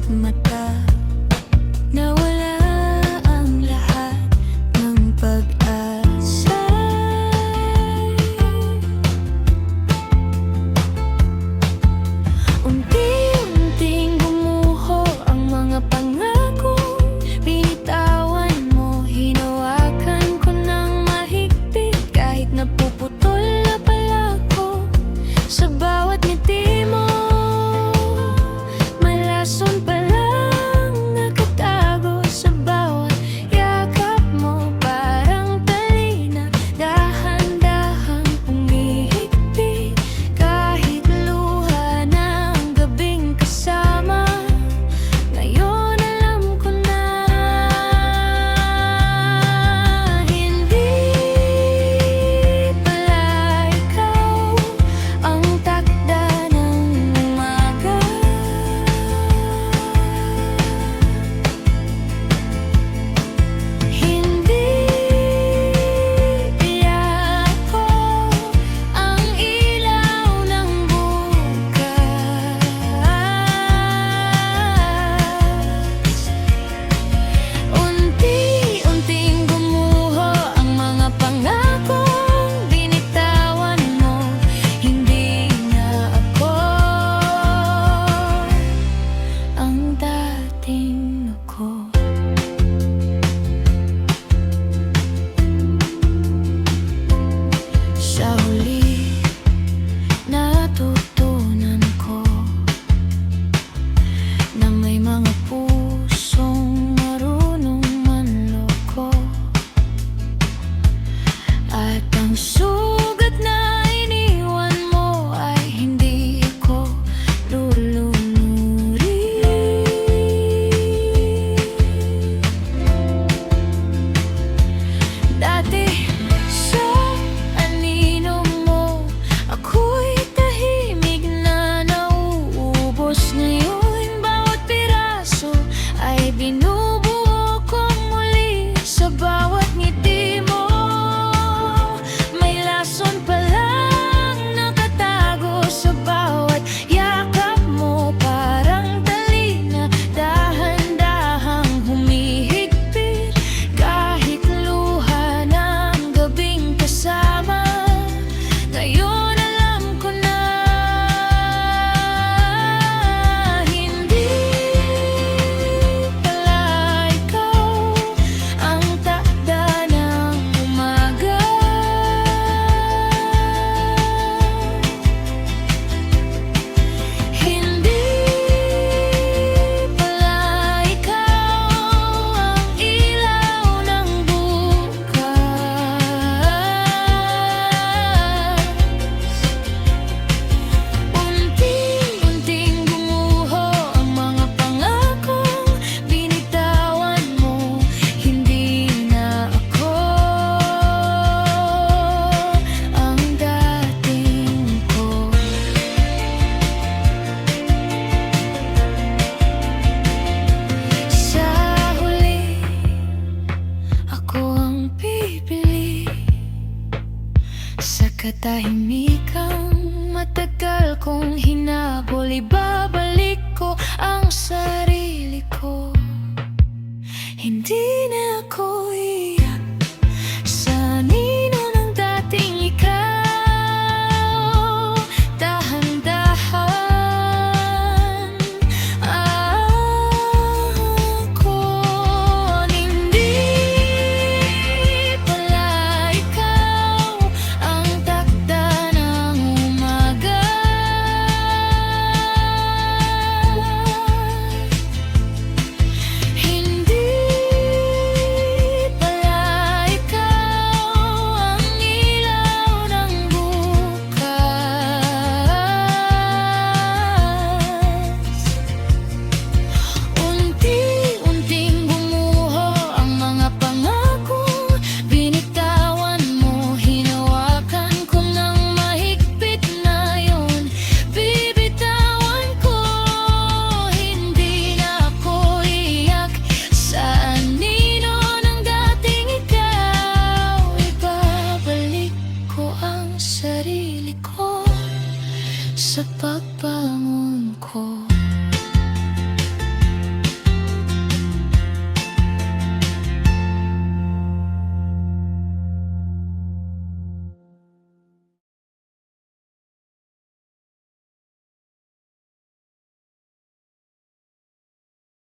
mata, nawala ang lahat ng pag-asa. Unti-unting gumuho ang mga pangako, binitawan mo, hinawakan ko ng mahigpit. Kahit napuputol na pala ko sa bawat ngiti mo, malason pa lang nakatago sa bawat yakap mo. Parang talina, dahan-dahang umihigpit. Kahit luha na ang gabing kasama, ngayon alam ko na hindi pala ikaw ang takda ng umaga. Hindi pala ako ang ilaw ng bukas. Unti-unting gumuho ang mga pangakong binitawan mo, hindi na ako ang dating ako. Sa huli, natutunan ko na may mga pusong marunong manloko, at ang sugat na iniwan mo ay hindi ko lulunurin. Dati sa anino mo, ako'y tahimik na nauubos. Ngayon bawat piraso ay binubuo ko muli. Sa bawat ngiti mo, may lason pa lang nakatago sa bawat yakap mo. Parang talina, dahan-dahang humihigpit. Kahit luha na ang gabing kasama, ngayon alam ko na hindi pala ikaw ang takda ng umaga. Hindi pala ikaw ang ilaw ng bukas. Unti-unting gumuho ang mga pangakong binitawan mo, hindi na ako ang dating ko. Sa huli, ako ang pipili sa katahimikang matagal kong hinabol. Ibabalik ko ang sarili ko, hindi na ako iyak sa nino ng dating ikaw. Dahan-dahan ako, hindi pala ikaw ang takda ng umaga. Hindi pala ikaw ang ilaw ng bukas. Unti-unting gumuho ang mga pangakong binitawan mo, hinawakan ko ng mahigpit. Ngayon bibitawan ko, hindi na ako iyak sa anino ng dating ikaw. Ibabalik ko ang sarili ko sa pagbangon ko.